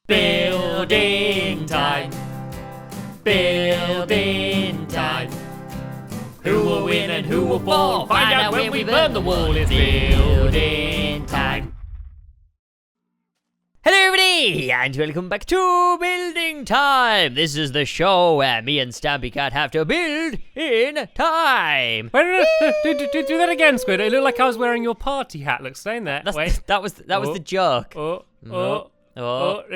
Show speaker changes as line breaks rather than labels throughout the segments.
Building time. Building time. Who will win and who will fall? Find out when we burn the wall. It's building time.
Hello everybody, and welcome back to Building Time. This is the show where me and Stampy Cat have to build in time.
Wait, do that again, Squid. It looked like I was wearing your party hat. Look, stay in there. Wait.
That was the joke.
I'll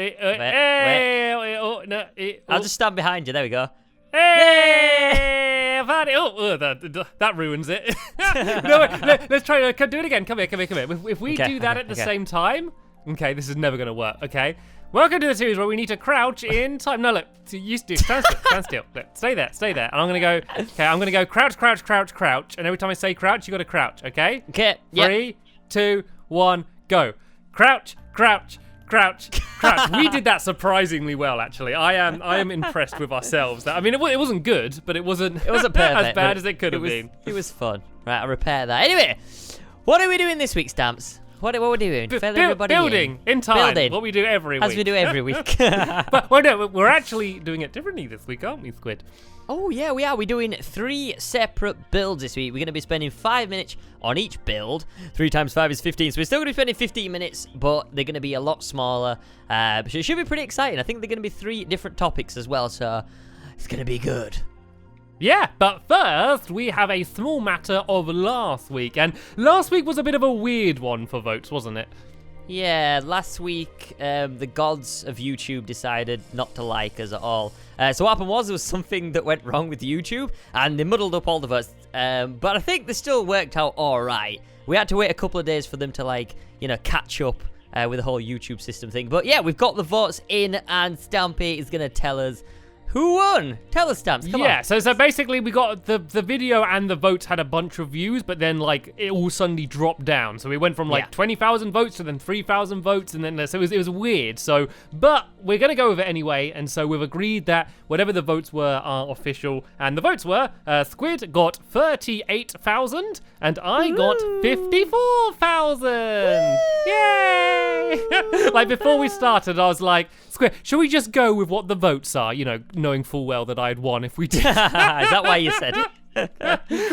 just stand behind you. There we go.
Hey, that ruins it. No, wait, let's try. Do it again. Come here. If we do that at the same time, okay, this is never gonna work. Okay, welcome to the series where we need to crouch in time. No, look, you do. Stand still. Look, stay there. And I'm gonna go. Okay, I'm gonna go crouch. And every time I say crouch, you gotta crouch. Okay.
Okay. Yep.
3, 2, 1, go. Crouch. We did that surprisingly well, actually. I am impressed with ourselves. I mean, it wasn't good, but it wasn't
perfect,
as bad as it could have been.
It was fun. Right, I'll repair that. Anyway, what are we doing this week, Stamps? What are we doing? Fill everybody
building in time.
Building.
What we do every week.
As we do every week.
Well, no, we're actually doing it differently this week, aren't we, Squid?
Oh, yeah, we are. We're doing 3 separate builds this week. We're going to be spending 5 minutes on each build. 3 times 5 is 15, so we're still going to be spending 15 minutes, but they're going to be a lot smaller. But it should be pretty exciting. I think they're going to be 3 different topics as well, so it's going to be good.
Yeah, but first, we have a small matter of last week. And last week was a bit of a weird one for votes, wasn't it?
Yeah, last week, the gods of YouTube decided not to like us at all. So what happened was there was something that went wrong with YouTube, and they muddled up all the votes. But I think they still worked out all right. We had to wait a couple of days for them to, catch up with the whole YouTube system thing. But yeah, we've got the votes in, and Stampy is going to tell us who won? Tell us, Stamps, come on.
Yeah, so basically we got the video and the votes had a bunch of views, but then it all suddenly dropped down. So we went from 20,000 votes to then 3,000 votes, and then so it was weird. So, but we're gonna go with it anyway, and so we've agreed that whatever the votes were are official. And the votes were Squid got 38,000, and I got 54,000. Yay! Before we started, I was like, Squid, should we just go with what the votes are? You know, knowing full well that I'd won if we did.
Is that why you said it?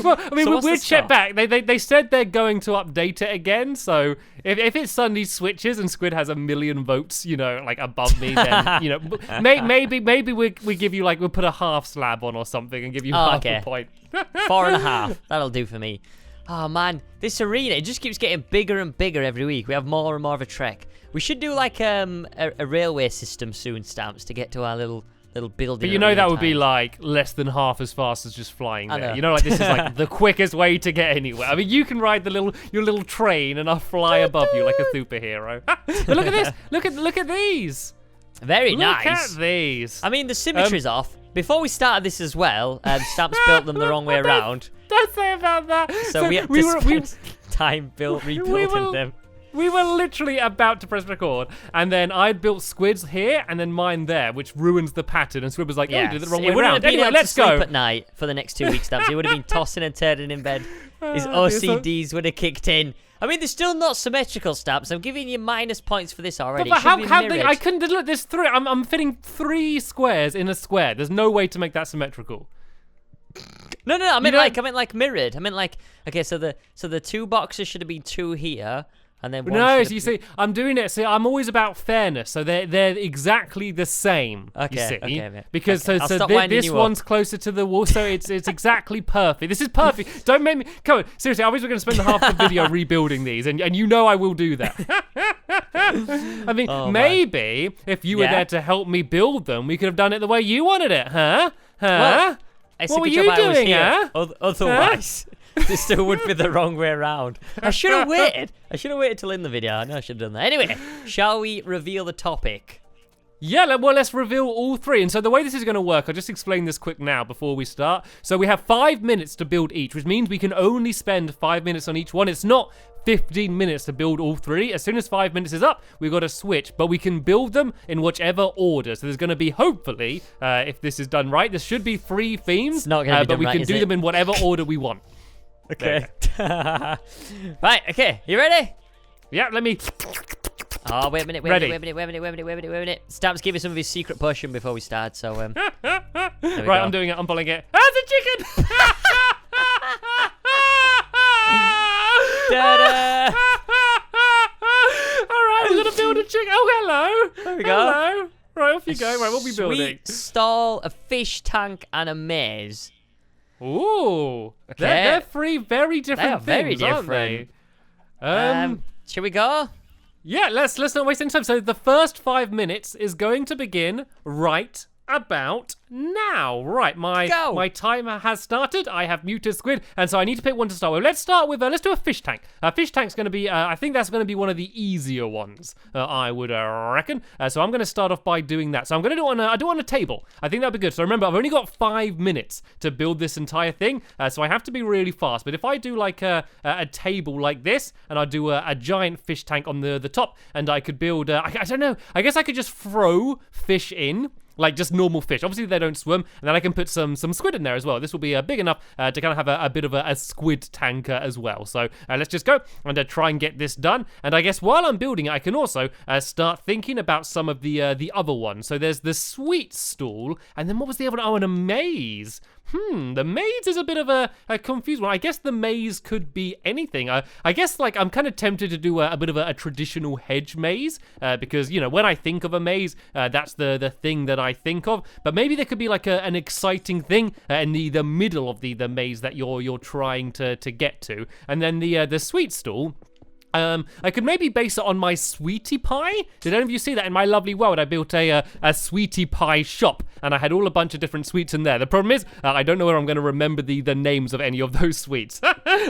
Well, I mean, so we'll check back. They said they're going to update it again. So if it suddenly switches and Squid has 1 million votes, above me, then maybe we give you we'll put a half slab on or something and give you half a point.
4.5. That'll do for me. Oh man, this arena, it just keeps getting bigger and bigger every week. We have more and more of a trek. We should do a railway system soon, Stamps, to get to our little building.
But that would be less than half as fast as just flying there. This is the quickest way to get anywhere. I mean, you can ride your little train and I'll fly above you like a superhero. But look at this. Look at these.
Very nice.
Look at these.
I mean, the symmetry's off. Before we started this as well, Stamps built them the wrong way around.
Don't say about that.
So we had to spend time rebuilding them.
We were literally about to press record, and then I'd built Squid's here, and then mine there, which ruins the pattern. And Squid was like, "Oh, you did it the wrong way around." Anyway, let's go.
Sleep at night for the next 2 weeks, Stamps. He would have been tossing and turning in bed. His OCDs would have kicked in. I mean, they're still not symmetrical, Stamps. I'm giving you minus points for this already.
But how I couldn't look. There's 3. I'm fitting 3 squares in a square. There's no way to make that symmetrical.
No. I meant like mirrored. I meant okay. So the 2 boxes should have been 2 here. And then
so you see, I'm doing it. See, I'm always about fairness. So they're exactly the same.
Okay.
You see,
okay.
Because so this one's closer to the wall, so it's exactly perfect. This is perfect. Don't make me. Come on, seriously. I was going to spend the half the video rebuilding these, and I will do that. I mean, maybe if you were there to help me build them, we could have done it the way you wanted it, huh?
Well,
what were you doing, huh?
Otherwise. This still would be the wrong way around. I should have waited. Till in the video. I know I should have done that. Anyway, shall we reveal the topic?
Yeah, well, let's reveal all 3. And so the way this is going to work, I'll just explain this quick now before we start. So we have 5 minutes to build each, which means we can only spend 5 minutes on each one. It's not 15 minutes to build all 3. As soon as 5 minutes is up, we've got to switch, but we can build them in whichever order. So there's going to be, hopefully, if this is done right, there should be 3 themes,
it's not gonna be
but we can do them in whatever order we want.
Okay. Right, okay. You ready?
Yeah, let me...
Oh, wait a minute,
Ready.
wait a minute. Stamps give us some of his secret potion before we start, so,
Right,
go.
I'm doing it. I'm pulling it. Ah, it's a chicken!
Ta-da!
All right, we're going to build a chicken. Oh, hello.
There we go.
Hello. Right, off you go. Right, what are we building?
Sweet stall, a fish tank, and a maze.
Ooh.
Okay.
They're three very different
They are very
things, aren't they?
Shall we go?
Yeah, let's not waste any time. So the first 5 minutes is going to begin right about now. Right, my timer has started. I have muted Squid, and so I need to pick one to start with. Let's start with, let's do a fish tank. Fish tank's going to be, I think that's going to be one of the easier ones, I would reckon. So I'm going to start off by doing that. So I'm going to do it on a table. I think that'd be good. So remember, I've only got 5 minutes to build this entire thing, so I have to be really fast. But if I do like a table like this, and I do a giant fish tank on the top, and I could build, I don't know, I guess I could just throw fish in, like just normal fish. Obviously they don't swim, and then I can put some squid in there as well. This will be big enough to kind of have a bit of a squid tanker as well. So let's just go and try and get this done. And I guess while I'm building it, I can also start thinking about some of the other ones. So there's the sweet stool, and then what was the other one? Oh, and a maze. The maze is a bit of a confused one. I guess the maze could be anything. I guess like I'm kind of tempted to do a bit of a traditional hedge maze because, you know, when I think of a maze, that's the thing that I think of. But maybe there could be like an exciting thing in the middle of the maze that you're trying to get to. And then the sweet stool, I could maybe base it on my sweetie pie. Did any of you see that in my lovely world? I built a sweetie pie shop, and I had all a bunch of different sweets in there. The problem is, I don't know where I'm going to remember the names of any of those sweets.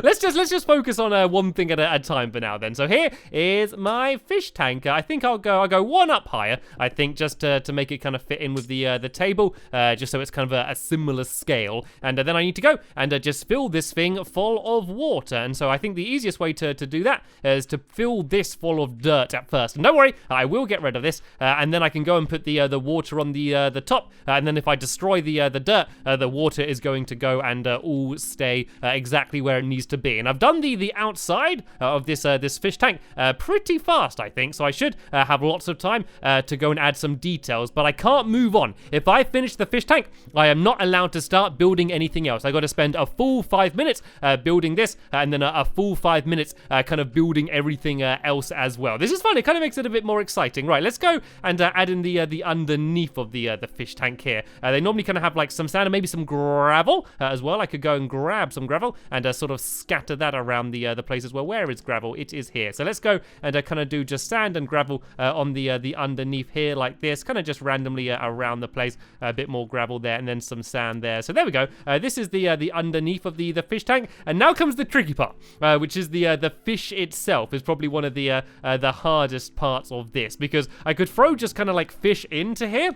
let's just focus on one thing at a time for now then. So here is my fish tank. I think I'll go one up higher. I think just to make it kind of fit in with the table, just so it's kind of a similar scale. And then I need to go and just fill this thing full of water. And so I think the easiest way to do that is to fill this full of dirt at first. And don't worry, I will get rid of this, and then I can go and put the water on the top. And then if I destroy the dirt, the water is going to go and all stay exactly where it needs to be. And I've done the outside of this fish tank pretty fast, I think. So I should have lots of time to go and add some details. But I can't move on. If I finish the fish tank, I am not allowed to start building anything else. I got to spend a full 5 minutes building this, and then a full 5 minutes kind of building everything else as well. This is fun. It kind of makes it a bit more exciting. Right, let's go and add in the underneath of the fish tank here. They normally kind of have like some sand and maybe some gravel as well. I could go and grab some gravel and sort of scatter that around the place as well. Where is gravel? It is here. So let's go and kind of do just sand and gravel on the underneath here like this, kind of just randomly around the place. A bit more gravel there and then some sand there. So there we go. This is the underneath of the fish tank, and now comes the tricky part, which is the fish itself. Is probably one of the hardest parts of this, because I could throw just kind of like fish into here,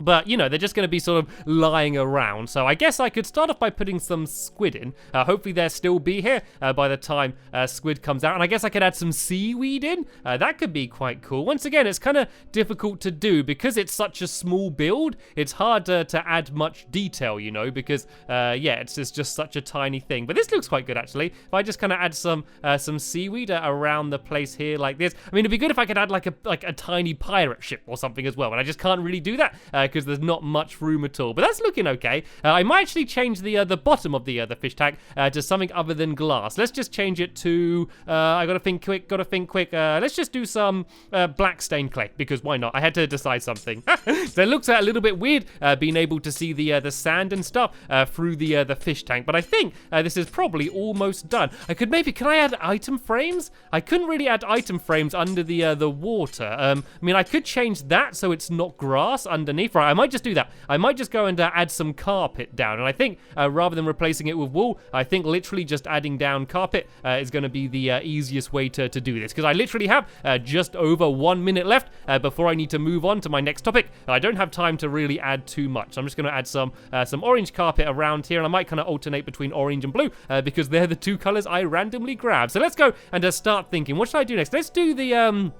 but, you know, they're just going to be sort of lying around. So I guess I could start off by putting some squid in. Hopefully they'll still be here by the time squid comes out. And I guess I could add some seaweed in. That could be quite cool. Once again, it's kind of difficult to do because it's such a small build. It's hard to add much detail, you know, because, yeah, it's just such a tiny thing. But this looks quite good, actually. If I just kind of add some seaweed around the place here like this. I mean, it'd be good if I could add like a tiny pirate ship or something as well. But I just can't really do that. Because there's not much room at all. But that's looking okay. I might actually change the bottom of the fish tank to something other than glass. Let's just change it to, I gotta think quick. Let's just do some black stained clay, because why not? I had to decide something. So it looks a little bit weird being able to see the sand and stuff through the fish tank. But I think this is probably almost done. Can I add item frames? I couldn't really add item frames under the water. I mean, I could change that so it's not grass underneath. Right, I might just do that. I might just go and add some carpet down. And I think rather than replacing it with wool, I think literally just adding down carpet is going to be the easiest way to do this. Because I literally have just over 1 minute left before I need to move on to my next topic. I don't have time to really add too much. I'm just going to add some orange carpet around here. And I might kind of alternate between orange and blue because they're the two colors I randomly grab. So let's go and start thinking. What should I do next? Let's do the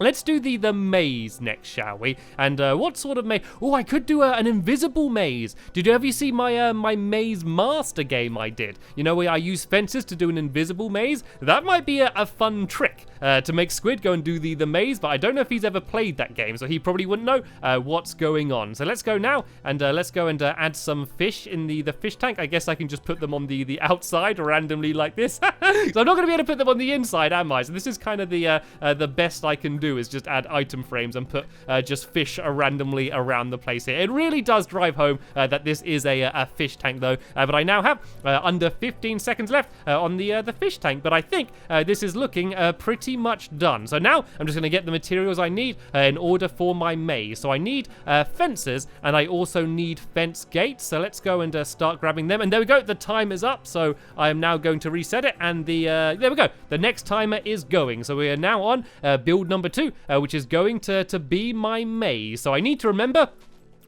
Let's do the maze next, shall we? And what sort of maze? Oh, I could do an invisible maze. Did you ever see my my maze master game I did? You know, where I use fences to do an invisible maze? That might be a fun trick to make Squid go and do the maze, but I don't know if he's ever played that game, so he probably wouldn't know what's going on. So let's go now, and let's go and add some fish in the fish tank. I guess I can just put them on the outside randomly like this. So I'm not going to be able to put them on the inside, am I? So this is kind of the best I can do, is just add item frames and put just fish randomly around the place here. It really does drive home that this is a fish tank, though. But I now have under 15 seconds left on the fish tank. But I think this is looking pretty much done. So now I'm just going to get the materials I need in order for my maze. So I need fences, and I also need fence gates. So let's go and start grabbing them. And there we go. The time is up. So I am now going to reset it. And there we go. The next timer is going. So we are now on build number 2. Which is going to be my maze. So I need to remember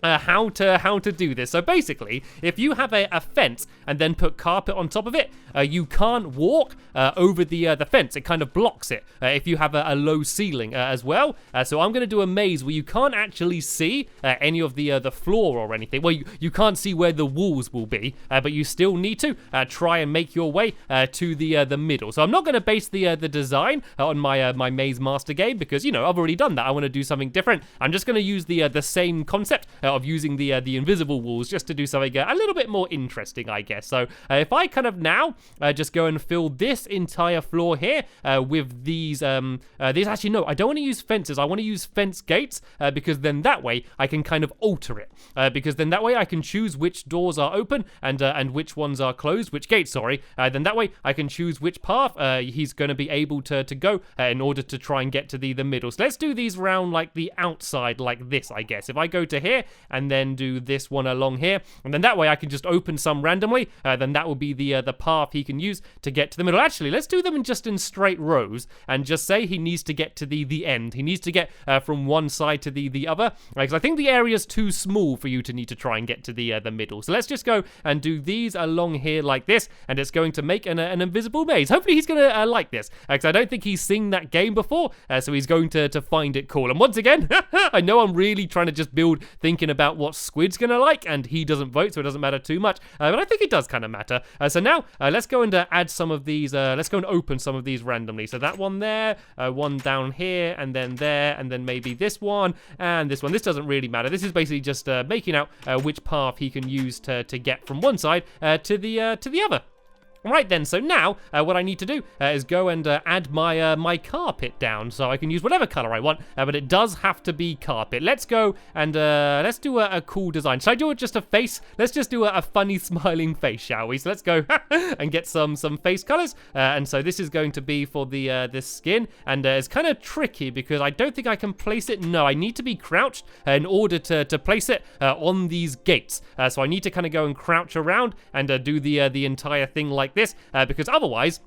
how to do this. So basically, if you have a fence and then put carpet on top of it, you can't walk over the fence. It kind of blocks it if you have a low ceiling as well. So I'm going to do a maze where you can't actually see any of the floor or anything. Well, you can't see where the walls will be, but you still need to try and make your way to the middle. So I'm not going to base the design on my maze master game, because, you know, I've already done that. I want to do something different. I'm just going to use the same concept of using the invisible walls just to do something a little bit more interesting, I guess. So if I kind of now just go and fill this entire floor here with these actually, no, I don't want to use fences. I want to use fence gates because then that way I can kind of alter it, because then that way I can choose which doors are open and which ones are closed, which gates, sorry. Then that way I can choose which path he's going to be able to go in order to try and get to the middle. So let's do these round like the outside like this, I guess. If I go to here and then do this one along here, and then that way I can just open some randomly, then that will be the path he can use to get to the middle. Actually, let's do them in straight rows and just say he needs to get to the end. He needs to get from one side to the other, because I think the area's too small for you to need to try and get to the middle. So let's just go and do these along here like this, and it's going to make an invisible maze. Hopefully he's going to like this, because I don't think he's seen that game before, so he's going to find it cool. And once again, I know I'm really trying to just build thinking about what Squid's gonna like, and he doesn't vote, so it doesn't matter too much, but I think it does kind of matter. So now let's go and add some of these, let's go and open some of these randomly. So that one there, one down here, and then there, and then maybe this one and this one. This doesn't really matter. This is basically just making out which path he can use to get from one side to the other. Right then, so now what I need to do is go and add my my carpet down, so I can use whatever color I want, but it does have to be carpet. Let's go and let's do a cool design. Should I do just a face? Let's just do a funny smiling face, shall we? So let's go and get some face colors, and so this is going to be for the this skin, and it's kind of tricky because I don't think I can place it. No, I need to be crouched in order to place it on these gates. So I need to kind of go and crouch around and do the entire thing like this, because otherwise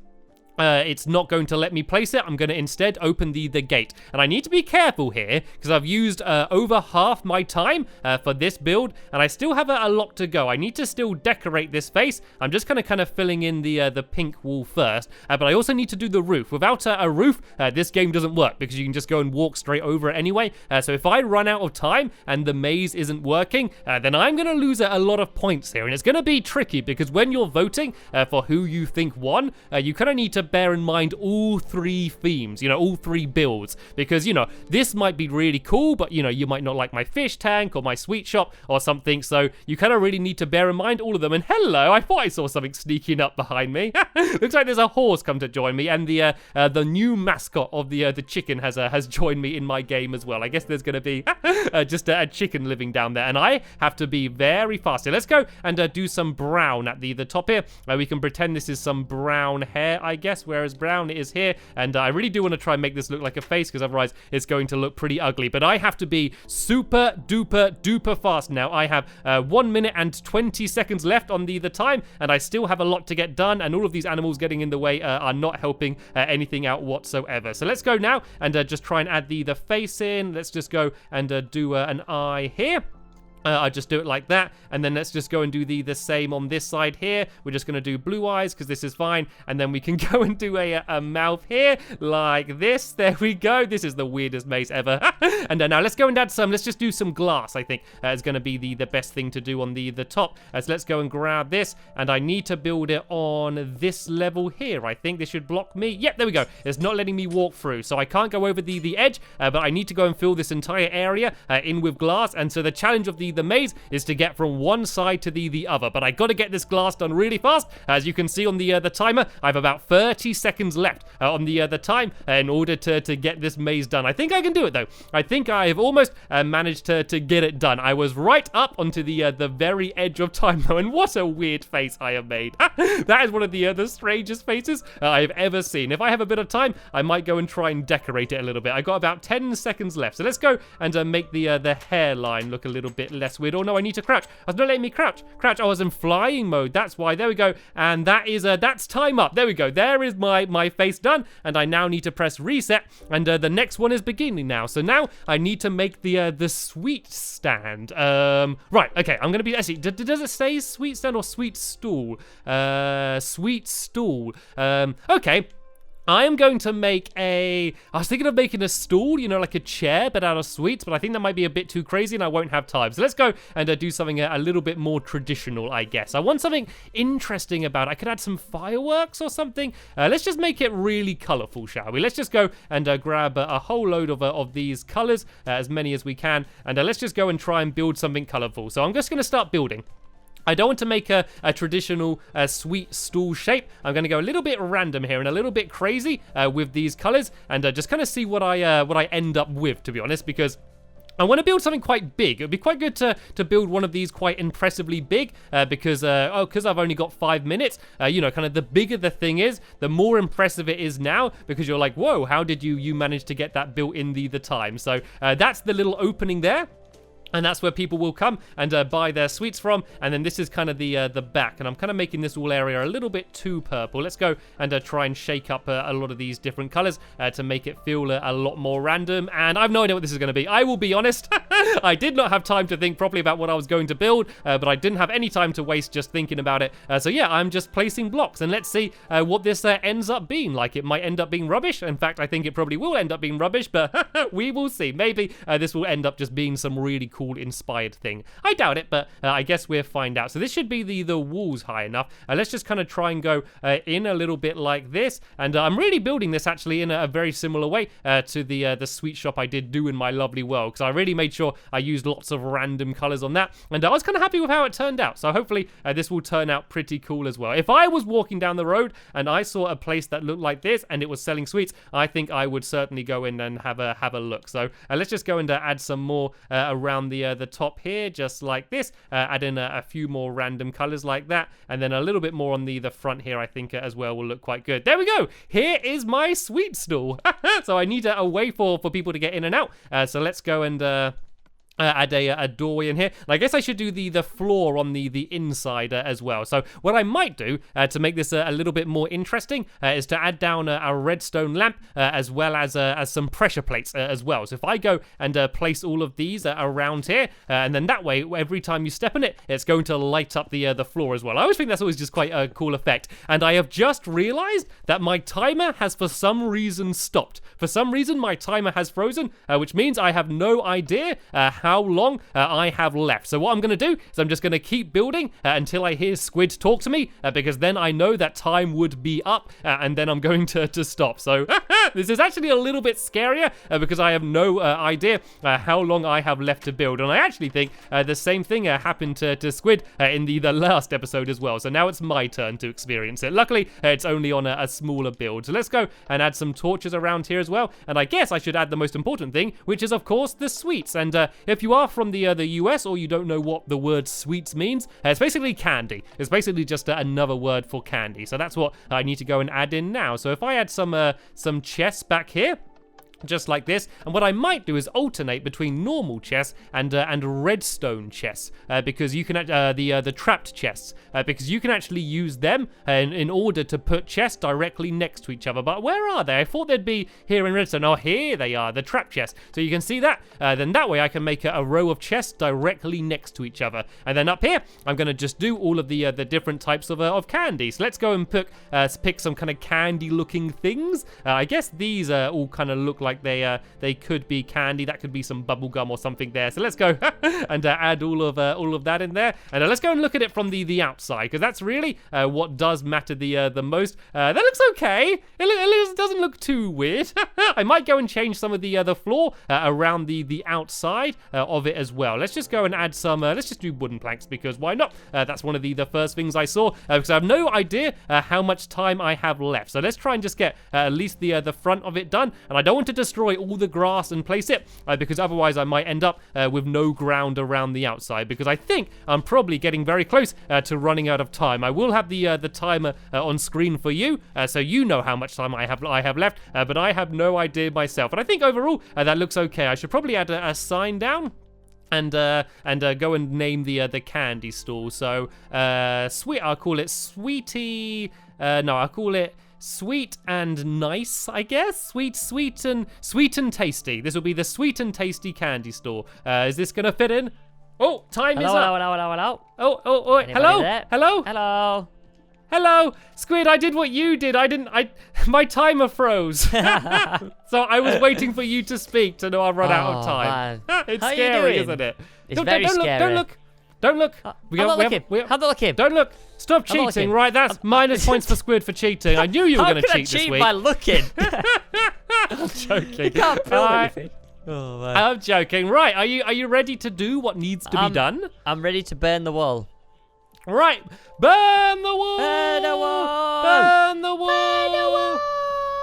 it's not going to let me place it. I'm going to instead open the gate. And I need to be careful here because I've used over half my time for this build, and I still have a lot to go. I need to still decorate this face. I'm just kind of filling in the pink wall first, but I also need to do the roof. Without a roof, this game doesn't work because you can just go and walk straight over it anyway. So if I run out of time and the maze isn't working, then I'm going to lose a lot of points here, and it's going to be tricky because when you're voting for who you think won, you kind of need to bear in mind all three themes, you know, all three builds, because, you know, this might be really cool, but, you know, you might not like my fish tank or my sweet shop or something, so you kind of really need to bear in mind all of them. And hello, I thought I saw something sneaking up behind me. Looks like there's a horse come to join me, and the new mascot of the chicken has joined me in my game as well. I guess there's going to be just a chicken living down there, and I have to be very fast. So let's go and do some brown at the top here. We can pretend this is some brown hair, I guess, whereas brown is here, and I really do want to try and make this look like a face, because otherwise it's going to look pretty ugly. But I have to be super duper fast now. I have 1 minute and 20 seconds left on the time, and I still have a lot to get done, and all of these animals getting in the way are not helping anything out whatsoever. So let's go now and just try and add the face in. Let's just go and do an eye here. I just do it like that, and then let's just go and do the same on this side here. We're just going to do blue eyes because this is fine, and then we can go and do a mouth here like this. There we go. This is the weirdest maze ever. And now let's go and add some. Let's just do some glass. I think is going to be the best thing to do on the top. So let's go and grab this, and I need to build it on this level here. I think this should block me. Yep, there we go. It's not letting me walk through, so I can't go over the edge, but I need to go and fill this entire area in with glass. And so the challenge of the maze is to get from one side to the other, but I got to get this glass done really fast. As you can see on the timer, I have about 30 seconds left on the time in order to get this maze done. I think I can do it though. I think I have almost managed to get it done. I was right up onto the very edge of time though, and what a weird face I have made. That is one of the strangest faces I've ever seen. If I have a bit of time, I might go and try and decorate it a little bit. I got about 10 seconds left, so let's go and make the hairline look a little bit less weird. Oh no, I need to crouch. I was not letting me crouch. Crouch. I was in flying mode. That's why. There we go. And that is that's time up. There we go. There is my face done. And I now need to press reset. And the next one is beginning now. So now I need to make the sweet stand. Right. Okay. I'm gonna be actually. Does it say sweet stand or sweet stool? Sweet stool. Okay. I am going to make I was thinking of making a stool, you know, like a chair, but out of sweets, but I think that might be a bit too crazy and I won't have time. So let's go and do something a little bit more traditional, I guess. I want something interesting about it. I could add some fireworks or something. Let's just make it really colorful, shall we? Let's just go and grab a whole load of these colors, as many as we can, and let's just go and try and build something colorful. So I'm just going to start building. I don't want to make a traditional sweet stool shape. I'm going to go a little bit random here and a little bit crazy with these colors, and just kind of see what I end up with, to be honest, because I want to build something quite big. It would be quite good to build one of these quite impressively big because I've only got 5 minutes. You know, kind of the bigger the thing is, the more impressive it is now, because you're like, whoa, how did you manage to get that built in the time? So that's the little opening there. And that's where people will come and buy their sweets from. And then this is kind of the back. And I'm kind of making this whole area a little bit too purple. Let's go and try and shake up a lot of these different colors to make it feel a lot more random. And I have no idea what this is going to be. I will be honest. I did not have time to think properly about what I was going to build, but I didn't have any time to waste just thinking about it. So yeah, I'm just placing blocks. And let's see what this ends up being like. It might end up being rubbish. In fact, I think it probably will end up being rubbish, but we will see. Maybe this will end up just being some really cool inspired thing. I doubt it, but I guess we'll find out. So this should be the walls high enough. Let's just kind of try and go in a little bit like this. And I'm really building this actually in a very similar way to the sweet shop I did do in my lovely world, because I really made sure I used lots of random colors on that. And I was kind of happy with how it turned out. So hopefully this will turn out pretty cool as well. If I was walking down the road and I saw a place that looked like this and it was selling sweets, I think I would certainly go in and have a look. So let's just go and add some more around the top here, just like this. Add in a few more random colors like that, and then a little bit more on the front here, I think as well will look quite good. There we go. Here is my sweet stool. So I need a way for people to get in and out. So let's go and add a doorway in here. And I guess I should do the floor on the inside as well. So what I might do to make this a little bit more interesting is to add down a redstone lamp as well as some pressure plates as well. So if I go and place all of these around here, and then that way every time you step on it, it's going to light up the floor as well. I always think that's always just quite a cool effect. And I have just realized that my timer has for some reason stopped. For some reason my timer has frozen, which means I have no idea how long I have left. So what I'm going to do is I'm just going to keep building until I hear Squid talk to me, because then I know that time would be up, and then I'm going to stop. So this is actually a little bit scarier because I have no idea how long I have left to build. And I actually think the same thing happened to Squid in the last episode as well. So now it's my turn to experience it. Luckily, it's only on a smaller build. So let's go and add some torches around here as well. And I guess I should add the most important thing, which is, of course, the sweets. And if you are from the US or you don't know what the word sweets means, it's basically candy. It's basically just another word for candy. So that's what I need to go and add in now. So if I add some chests back here, just like this. And what I might do is alternate between normal chests and redstone chests, because you can the trapped chests, because you can actually use them in order to put chests directly next to each other. But where are they? I thought they'd be here in redstone. Oh, here they are, the trap chests. So you can see that. Then that way I can make a row of chests directly next to each other. And then up here, I'm going to just do all of the different types of candy. So let's go and pick some kind of candy-looking things. I guess these all kind of look like they could be candy. That could be some bubble gum or something there. So let's go and add all of that in there. And let's go and look at it from the outside, because that's really what does matter the most. That looks okay. It doesn't look too weird. I might go and change some of the floor around the outside of it as well. Let's just go and add some. Let's just do wooden planks, because why not? That's one of the first things I saw, because I have no idea how much time I have left. So let's try and just get at least the front of it done. And I don't want to destroy all the grass and place it, because otherwise I might end up with no ground around the outside, because I think I'm probably getting very close to running out of time. I will have the timer on screen for you, so you know how much time I have left, but I have no idea myself. And I think overall that looks okay. I should probably add a sign down and go and name the candy store. So sweet, I'll call it Sweetie. No, I'll call it Sweet and Nice, I guess. Sweet and Tasty. This will be the Sweet and Tasty candy store. Is this gonna fit in? Oh, time is up.
Hello.
Oh, hello. Hello, Squid, I did what you did. My timer froze. So I was waiting for you to speak to know I've run out of time. It's
How
scary, isn't it?
It's very scary.
Don't look.
I'm not looking. I'm not looking.
Don't look. Stop cheating,
looking.
right? That's minus points for Squid for cheating. I knew you were going to cheat this week.
How could I cheat by looking?
I'm joking.
You can't prove anything.
Oh, man. I'm joking. Right, are you ready to do what needs to be done?
I'm ready to burn the wall.
Right, burn the wall!
Burn the wall!
Burn the wall!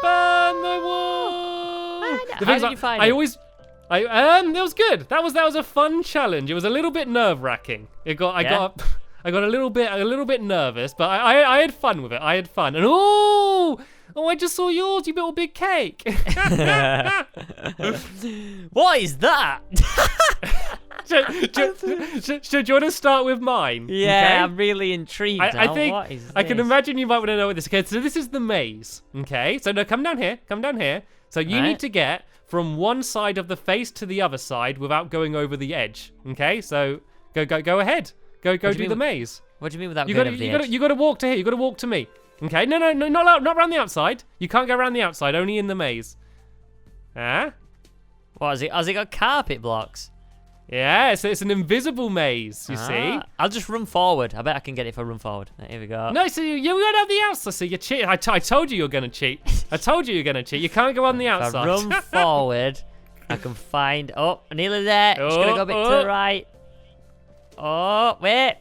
Burn the wall!
How did you find it?
It was good. That was a fun challenge. It was a little bit nerve-wracking. I got a little bit nervous, but I had fun with it. I had fun. And oh, I just saw yours. You built a big cake.
What is that?
Should you want to start with mine?
Yeah,
okay?
I'm really intrigued.
I think
what is
I can imagine you might want to know what this is. Okay, so this is the maze. Okay, so now come down here. So you need to get from one side of the face to the other side without going over the edge. Okay, so go ahead. Go do the maze.
What do you mean without going over the edge?
You got to walk to here. You got to walk to me. Okay, no, not around the outside. You can't go around the outside. Only in the maze.
What is it? Has it got carpet blocks?
Yeah, so it's an invisible maze, you see.
I'll just run forward. I bet I can get it if I run forward. Here we go.
No, so you're going on the outside, so you're cheating. I told you you're going to cheat. I told you you're going to cheat. You can't go on the outside.
If I run forward, I can find... Oh, nearly there. Just going to go a bit to the right. Oh, wait.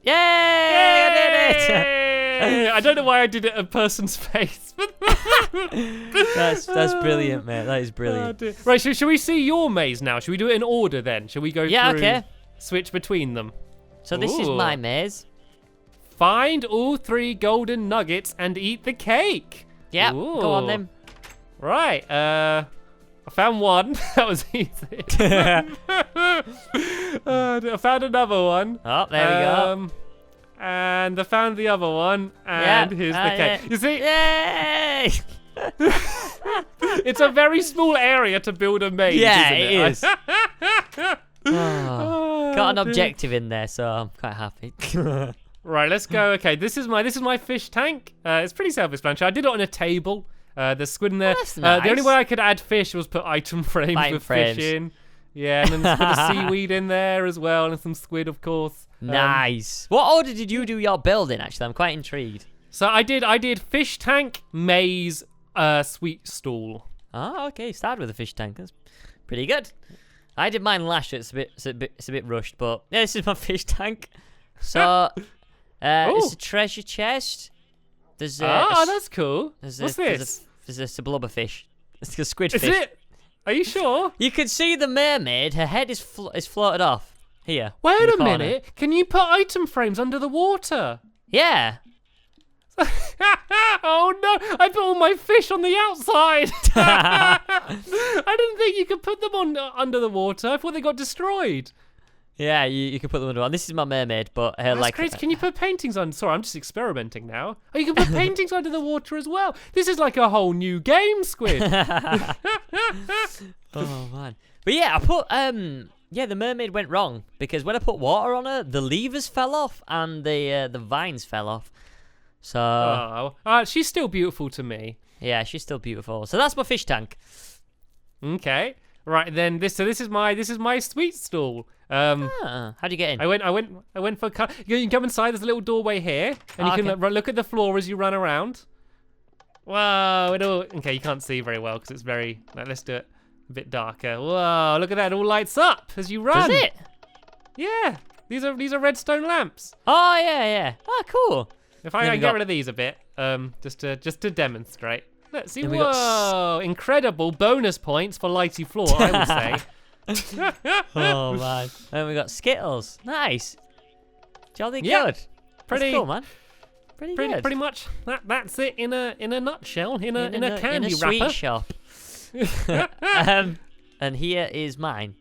Yay! I did it!
I don't know why I did it a person's face.
That's brilliant, mate. That is brilliant.
Oh, right, should we see your maze now? Should we do it in order then? Shall we go through?
Okay.
Switch between them.
So this is my maze.
Find all 3 golden nuggets and eat the cake.
Yeah, go on then.
Right, I found one. That was easy. I found another one.
Oh, there we go.
And I found the other one, and here's the cake. You see?
Yay!
It's a very small area to build a maze, isn't it?
It is. Got an objective in there, so I'm quite happy.
Right, let's go. Okay, this is my fish tank. It's pretty self-explanatory. I did it on a table. There's squid in there.
That's nice.
The only way I could add fish was put item frames with fish in. Yeah, and then put a seaweed in there as well, and some squid, of course.
Nice. What order did you do your building, actually? I'm quite intrigued.
So I did fish tank, maze, sweet stool.
Oh, okay. Started with a fish tank. That's pretty good. I did mine last year. It's a bit rushed, but yeah, this is my fish tank. So there's a treasure chest. There's
that's cool. What's this?
There's a blubber fish. It's a squid
fish.
Is it?
Are you sure?
You can see the mermaid. Her head is floated off here.
Wait a minute. Can you put item frames under the water?
Yeah.
Oh no! I put all my fish on the outside. I didn't think you could put them on under the water. I thought they got destroyed.
Yeah, you can put them under. This is my mermaid, but
That's
like.
crazy. Can you put paintings on? Sorry, I'm just experimenting now. Oh, you can put paintings under the water as well. This is like a whole new game, Squid.
Oh man. But yeah, I put yeah, the mermaid went wrong because when I put water on her, the levers fell off and the vines fell off. So
she's still beautiful to me.
yeah, she's still beautiful. So that's my fish tank.
Okay, right then. This is my sweet stool.
How'd you get in?
I went for. You can come inside. There's a little doorway here, and you can look at the floor as you run around. Whoa! Okay, you can't see very well because it's very. Let's do it a bit darker. Whoa! Look at that! It all lights up as you run.
Does it?
Yeah. These are redstone lamps.
Oh yeah. Oh cool.
If I get rid of these a bit, just to demonstrate. Let's see.
Then we
Whoa! Incredible bonus points for lighty floor, I would say.
Oh man. And we got Skittles. Nice. Jolly
Yeah,
good.
pretty
That's cool, man. Pretty good.
Pretty much. That's it in a nutshell. In a candy
in a
wrapper.
sweet shop. And here is mine.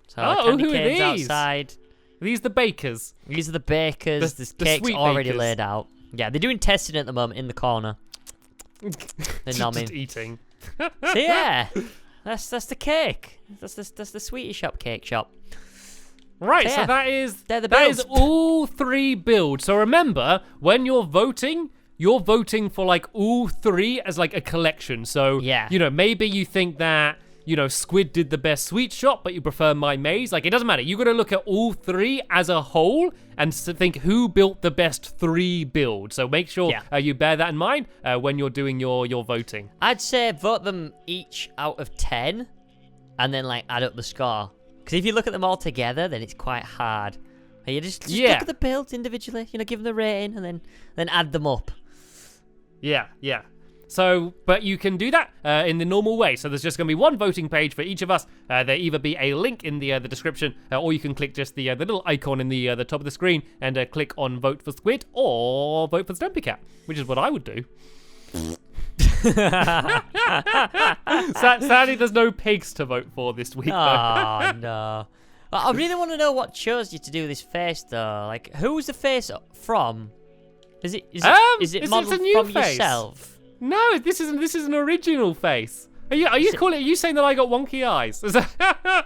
So candy
who are
canes
these?
outside.
These the bakers.
These are the bakers. This
the
cake's
sweet
already
bakers.
laid out. Yeah, they're doing testing at the moment in the corner. They're nomming.
Just eating.
So yeah, that's the cake. That's the sweetie shop cake shop.
Right,
So,
so
yeah, they're the
that is
builds.
all 3 builds. So remember, when you're voting for like all 3 as like a collection. So
Yeah.
Maybe you think that Squid did the best sweet shop, but you prefer my maze. Like, it doesn't matter. You got to look at all 3 as a whole and think who built the best 3 builds. So make sure you bear that in mind when you're doing your voting.
I'd say vote them each out of 10, and then like add up the score. Because if you look at them all together, then it's quite hard. You just look at the builds individually. Give them the rating, and then add them up.
Yeah. So, but you can do that in the normal way. So there's just going to be one voting page for each of us. There either be a link in the description, or you can click just the little icon in the top of the screen and click on vote for Squid or vote for Stampy Cat, which is what I would do. Sadly, there's no pigs to vote for this week.
Oh no! I really want to know what chose you to do this face though. Like, who's the face from? Is it
it's a
modeled
new
from
face.
yourself?
No, this is an original face. Are you saying that I got wonky eyes?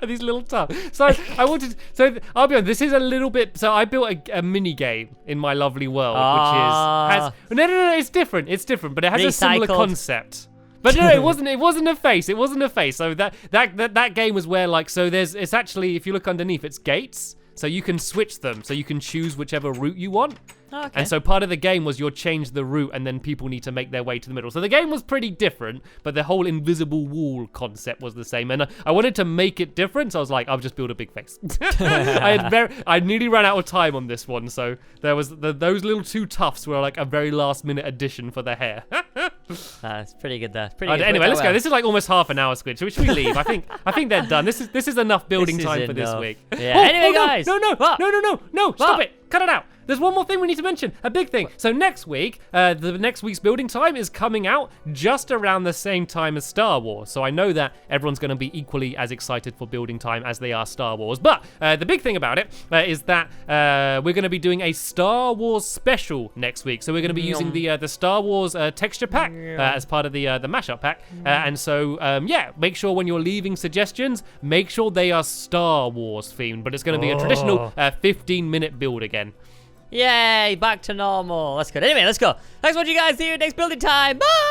These little tough. So I'll be honest, this is a little bit. So I built a mini game in my lovely world, which no, it's different, but it has a similar concept. But no, it wasn't a face. It wasn't a face. So that game was where it's actually, if you look underneath, it's gates. So you can switch them. So you can choose whichever route you want.
Oh, okay.
And so part of the game was you'll change the route and then people need to make their way to the middle. So the game was pretty different, but the whole invisible wall concept was the same. And I wanted to make it different, so I was like, I'll just build a big face. I nearly ran out of time on this one, so there was those little 2 tufts were like a very last minute addition for the hair.
That's pretty good there. Pretty good.
Anyway, let's go. This is like almost half an hour, Squid. Should we leave? I think they're done. This is enough building time for this week.
Yeah. Anyway, guys.
No, stop it. Cut it out. There's one more thing we need to mention, a big thing. So next week, the next week's building time is coming out just around the same time as Star Wars. So I know that everyone's going to be equally as excited for building time as they are Star Wars. But the big thing about it is that we're going to be doing a Star Wars special next week. So we're going to be using the Star Wars texture pack as part of the mashup pack. And so, make sure when you're leaving suggestions, make sure they are Star Wars themed. But it's going to be a traditional 15-minute build again.
Yay, back to normal. That's good. Anyway, let's go. Thanks for watching, guys. See you next building time. Bye!